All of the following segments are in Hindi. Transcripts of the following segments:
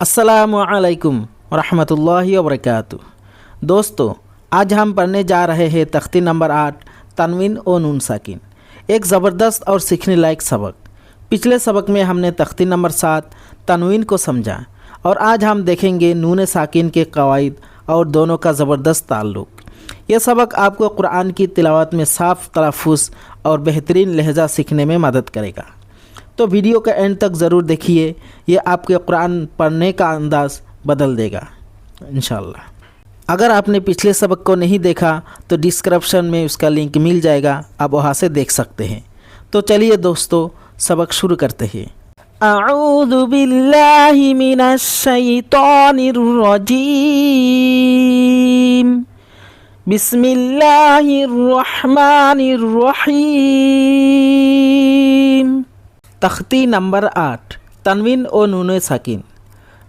अस्सलामुअलैकुम वरहमतुल्लाहि वबरकातुह। दोस्तों, आज हम पढ़ने जा रहे हैं तख्ती नंबर 8 तनवीन और नून साकिन, एक ज़बरदस्त और सीखने लायक सबक। पिछले सबक में हमने तख्ती नंबर 7 तनवीन को समझा और आज हम देखेंगे नून साकिन के कवायद और दोनों का ज़बरदस्त ताल्लुक़। यह सबक आपको कुरान की तिलावत में साफ़ तलफ़्फ़ुज़ और बेहतरीन लहजा सीखने में मदद करेगा। तो वीडियो का एंड तक ज़रूर देखिए, ये आपके कुरान पढ़ने का अंदाज़ बदल देगा इंशाअल्लाह। अगर आपने पिछले सबक को नहीं देखा तो डिस्क्रिप्शन में उसका लिंक मिल जाएगा, आप वहाँ से देख सकते हैं। तो चलिए दोस्तों, सबक शुरू करते हैं। अऊज़ु बिल्लाहि मिनश शैतानिर रजीम, बिस्मिल्लाहिर रहमानिर रहीम। तख्ती नंबर 8 तनवीन और नून साकिन।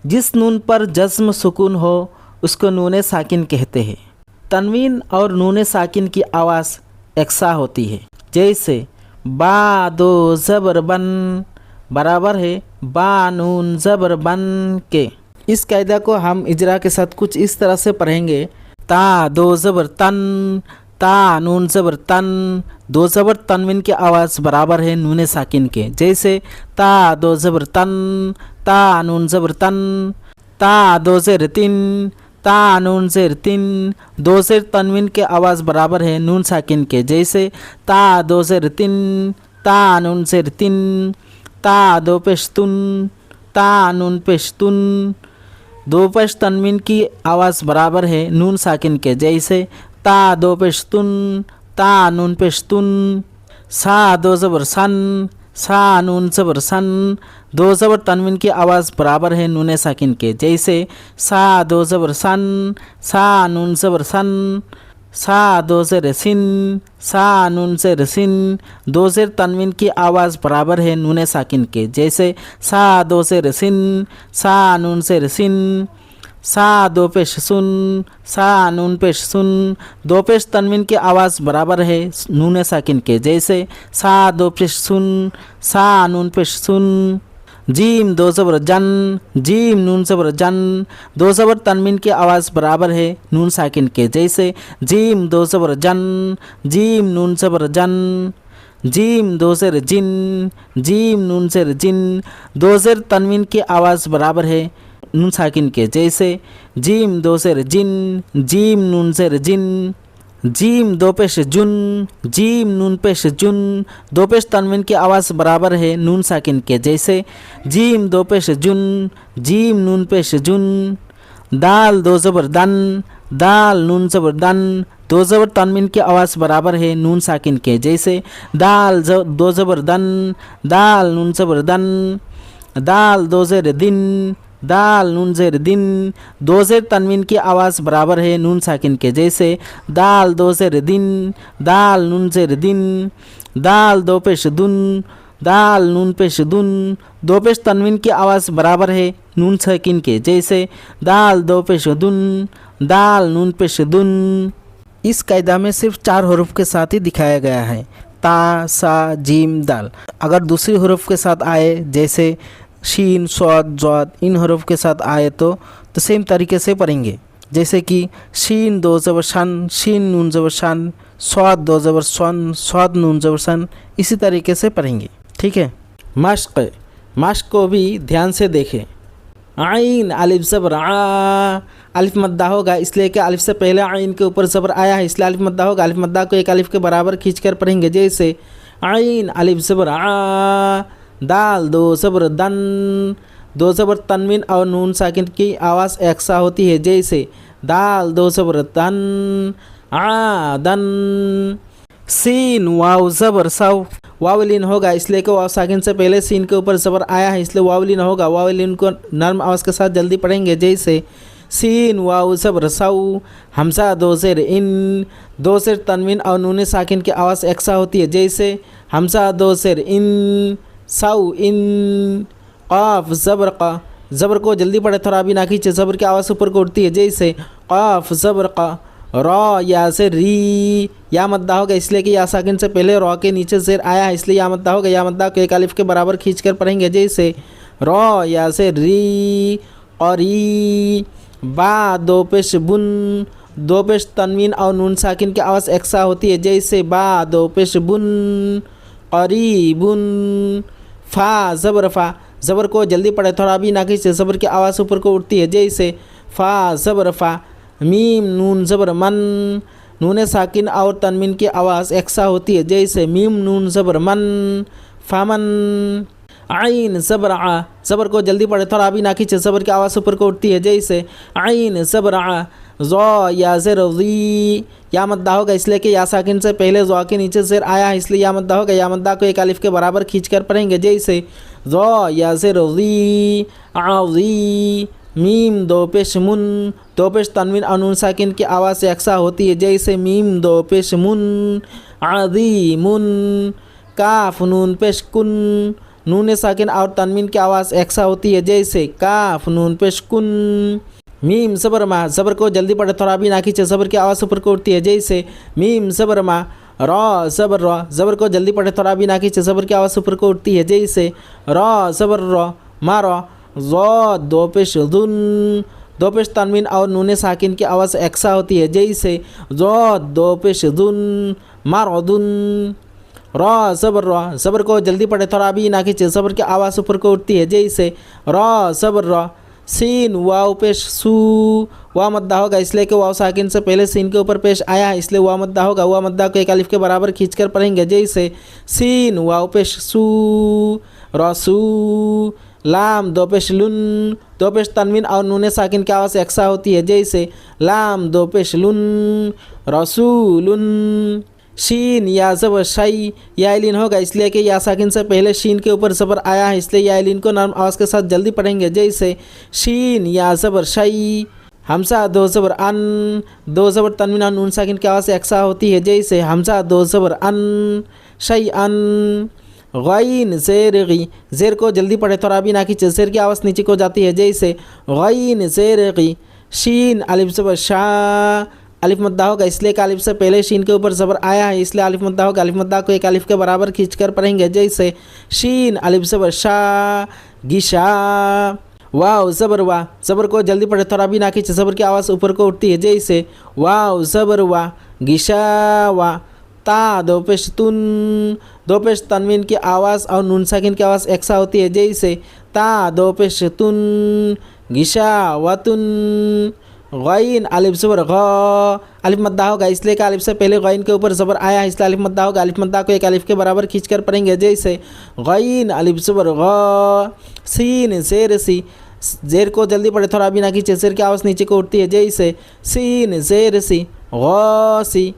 जिस नून पर जज़्म सुकून हो उसको नून साकिन कहते हैं। तनवीन और नून साकिन की आवाज़ एकसा होती है, जैसे बा दो ज़बर बन बराबर है बा नून ज़बर बन के। इस कायदा को हम इजरा के साथ कुछ इस तरह से पढ़ेंगे। ता दो ज़बर तन, ता नून ज़बर तन। दो ज़बर तनवीन की आवाज़ बराबर है नून साकिन के, जैसे ता दो ज़बर तन, ता नून ज़बर तन। ता दो ज़ेर तिन, ता नून ज़ेर तिन। दो ज़ेर तनवीन की आवाज़ बराबर है नून साकिन के, जैसे ता दो ज़ेर तिन, ता नून ज़ेर तिन। ता दो पेश तुन, ता नून पेश तुन। दो पेश तनवीन की आवाज़ बराबर है नून साकिन के, जैसे ता दो पेश तुन, ता नून पेश तुन। सा दो ज़बर सन, सा नून ज़बर सन। दो ज़बर तनवीन की आवाज़ बराबर है नून साकिन के, जैसे सा दो ज़बर सन, सा नून ज़बर सन। सा दो ज़ेर सिन, सा नून ज़ेर सिन। दो ज़ेर तनवीन की आवाज़ बराबर है नून साकिन के, जैसे सा दो ज़ेर सिन, सा नून ज़ेर सिन। सा दो पेश सुन, सा नून पेश सुन। दो पेश तनवीन की आवाज़ बराबर है नून साकिन के, जैसे सा दो पेश सुन, सा नून पेश सुन। जीम दो ज़बर जन, जीम नून ज़बर जन। दो ज़बर तनवीन की आवाज़ बराबर है नून साकिन के, जैसे जीम दो ज़बर जन, जीम नून ज़बर जन। जीम दो ज़ेर जिन, जीम नून ज़ेर जिन। दो ज़ेर तनवीन की आवाज़ बराबर है नून साकिन के, जैसे जीम दो ज़ेर जिन, जीम नून ज़ेर जिन। जीम दो पेश जुन, जीम नून पेश जुन। दो पेश तनवीन की आवाज़ बराबर है नून साकिन के, जैसे जीम दो पेश जुन, जीम नून पेश जुन। दाल दो ज़बर दन, दाल नून ज़बर दन। दो ज़बर तनवीन की आवाज़ बराबर है नून साकिन के, जैसे दाल दो ज़बर दन, दाल नून ज़बर दन। दाल दो ज़ेर दिन, दाल नून ज़ेर दिन। दो ज़ेर तनवीन की आवाज़ बराबर है नून साकिन के, जैसे दाल दो ज़ेर दिन, दाल नून ज़ेर दिन। दाल दो पेश दुन, दाल नून पेश दुन। दो पेश तनवीन की आवाज़ बराबर है नून साकिन के, जैसे दाल दो पेश दुन, दाल नून पेश दुन। इस कायदा में सिर्फ 4 हरूफ के साथ ही दिखाया गया है, ता सा जीम दाल। अगर दूसरी हरूफ के साथ आए, जैसे शीन स्वाद ज़ाद, इन हरूफ के साथ आए तो सेम तरीके से पढ़ेंगे, जैसे कि शीन दो ज़बर शन, शीन नून ज़बर शन। स्वाद दो ज़बर सन, स्वाद नून ज़बर सन। इसी तरीके से पढ़ेंगे, ठीक है। मश्क, मश्क को भी ध्यान से देखें। आइन अलिफ ज़बर आ, अलिफ मद्दा होगा, इसलिए कि अलिफ से पहले आइन के ऊपर ज़बर आया है, इसलिए अलिफ मद्दा होगा। अलिफ मद्दा को एक अलिफ के बराबर खींचकर पढ़ेंगे, जैसे आइन अलिफ ज़बर आ। दाल दो ज़बर दन। दो ज़बर तनवीन और नून साकिन की आवाज़ एकसा होती है, जैसे दाल दो ज़बर दन, आ दन। सीन वाव ज़बर सव, वावलिन होगा, इसलिए कि वाव साकिन से पहले सीन के ऊपर ज़बर आया है, इसलिए वावलिन होगा। वावलिन को नर्म आवाज़ के साथ जल्दी पढ़ेंगे, जैसे सीन वाव ज़बर सव। हमज़ा दो ज़ेर इन। दो ज़ेर तनवीन और नून साकिन की आवाज़ एकसा होती है, जैसे हमज़ा दो ज़ेर इन, साउ इन। क़ाफ ज़बर क़ा, ज़बर को जल्दी पढ़े, थोड़ा भी ना खींचे, ज़बर की आवाज़ ऊपर को उठती है, जैसे क़ाफ ज़बर क़ा। रॉ या से री, या मद्दा होगा, इसलिए कि या साकिन से पहले रॉ के नीचे ज़ेर आया है, इसलिए या मद्दा होगा। या मद्दा को एक अलिफ के बराबर खींचकर पढ़ेंगे, जैसे रॉ या से री। क़री। बा दो पेश बुन, दो पेश तनवीन और नून साकिन की आवाज़ एकसा होती है, जैसे बा दो पेश बुन क़रीबुन। फ़ा ज़बर फ़ा, ज़बर को जल्दी पढ़े थोड़ा भी ना खींचे, ज़बर की आवाज़ ऊपर को उठती है, जैसे फ़ा ज़बर फ़ा। मीम नून ज़बर मन, नून साकिन और तनवीन की आवाज़ एकसा होती है, जैसे मीम नून ज़बर मन फ़मन। आइन ज़बर आ, ज़बर को जल्दी पढ़े थोड़ा भी ना खींचे, ज़बर की आवाज़ ऊपर को उठती है, जैसे आइन ज़बर आ। ज़ो या ज़ेर ज़ी, या मद्दा होगा इसलिए कि या साकिन से पहले ज़ो के नीचे ज़ेर आया है, इसलिए या मद्दा होगा। या मद्दा को एक अलिफ के बराबर खींच कर पढ़ेंगे, जैसे ज़ो या ज़ेर ज़ी आज़ी। मीम दो पेश मुन, दो पेश तनवीन और नून साकिन की आवाज़ से यकसा होती है, जैसे मीम दो पेश मुन आज़ीमुन। काफ नून पेश कुन, नून साकिन और तनवीन की आवाज़ यकसा होती है, जैसे काफ नून पेश कुन। मीम ज़बर मा, ज़बर को जल्दी पढ़े थोड़ा भी ना खींचे, ज़बर की आवाज़ ऊपर को उठती है, जैसे मीम ज़बर मा। रॉ ज़बर रॉ, ज़बर को जल्दी पढ़े थोड़ा भी ना खींचे, ज़बर की आवाज़ ऊपर को उठती है, जैसे रॉ ज़बर रॉ मा रॉ। ज़ो दो पेश दुन, दो पेश तनवीन और नून साकिन की आवाज़ एकसा होती है, जैसे ज़ो दो पेश दुन मारदुन। रॉ ज़बर रॉ, ज़बर को जल्दी पढ़े थोड़ा भी ना खींचे, ज़बर की आवाज़ ऊपर को उठती है, जैसे रॉ ज़बर रॉ। सीन वाव पेश सू, वाव मद्दा होगा इसलिए कि वाव साकिन से पहले सीन के ऊपर पेश आया है, इसलिए वाव मद्दा होगा। वाव मद्दा को एक अलिफ के बराबर खींचकर पढ़ेंगे, जैसे सीन वाव पेश सू रसू। लाम दो पेश लुन, दो पेश तनवीन और नून साकिन की आवाज़ यकसा होती है, जैसे लाम दो पेश लुन रसूलुन। शीन या ज़बर शई, या इलिन होगा इसलिए कि या साकिन से पहले शीन के ऊपर ज़बर आया है, इसलिए या इलिन को नरम आवाज़ के साथ जल्दी पढ़ेंगे, जैसे शीन या ज़बर शई। हमसा दो ज़बर अन, दो ज़बर तनवीन और नून साकिन की आवाज़ यकसा होती है, जैसे हमसा दो ज़बर अन शई अन। गैन ज़ेर गी, ज़ेर को जल्दी पढ़े थोड़ा भी ना खींचे, ज़ेर की आवाज़ नीचे को जाती है, जैसे गैन ज़ेर गी। शीन अलिफ ज़बर शा, अलिफ मद्दा होगा इसलिए कि अलिफ से पहले शीन के ऊपर ज़बर आया है, इसलिए अलिफ मद्दा होगा। अलिफ मद्दा को एक अलिफ के बराबर खींचकर पढ़ेंगे, जैसे शीन अलिफ ज़बर शा गिशा। वाव ज़बर वा, ज़बर को जल्दी पढ़े थोड़ा भी ना खींचे, ज़बर की आवाज़ ऊपर को उठती है, जैसे वाव ज़बर वा गिशा वा। ता दो पेश तुन, दो पेश तनवीन की आवाज़ और नून साकिन की आवाज़ एकसा होती है, जैसे ता दो पेश तुन गिशा वतुन। गैन अलिफ ज़बर ग, अलिफ मद्दा होगा इसलिए कि अलिफ से पहले गैन के ऊपर ज़बर आया है, इसलिए अलिफ मद्दा होगा। अलिफ मद्दा को एक अलिफ के बराबर खींचकर पढ़ेंगे, जैसे गैन अलिफ ज़बर ग। सीन ज़ेर सी, ज़ेर को जल्दी पढ़े थोड़ा भी ना खींचे, ज़ेर की आवाज़ नीचे को उठती है, जैसे सीन ज़ेर सी ग सी।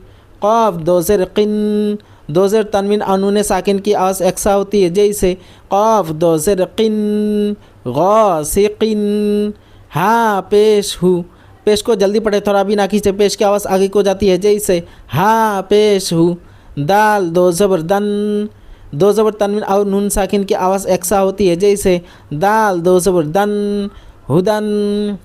क़ाफ दो ज़ेर क़िन, दो ज़ेर तनवीन और नून साकिन की आवाज़ एकसा होती है, जैसे क़ाफ दो ज़ेर क़िन ग सी क़िन। हाँ पेश हु, पेश को जल्दी पढ़े थोड़ा भी ना खींचे, पेश की आवाज़ आगे को जाती है, जैसे हाँ पेश हु। दाल दो ज़बर दन, दो ज़बर तनवीन और नून साकिन की आवाज़ एकसा होती है, जैसे दाल दो ज़बर दन हुदन।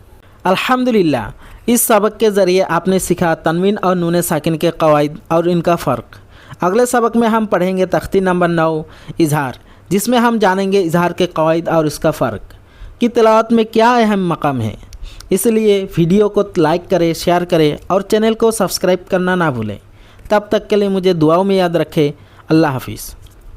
अल्हम्दुलिल्लाह, इस सबक के ज़रिए आपने सीखा तनवीन और नून साकिन के क़वाइद और इनका फ़र्क। अगले सबक में हम पढ़ेंगे तख्ती नंबर 9 इजहार, जिसमें हम जानेंगे इजहार के क़वाइद और इसका फ़र्क कि तिलावत में क्या अहम मकाम है। इसलिए वीडियो को लाइक करें, शेयर करें और चैनल को सब्सक्राइब करना ना भूलें। तब तक के लिए मुझे दुआओं में याद रखें। अल्लाह हाफिज़।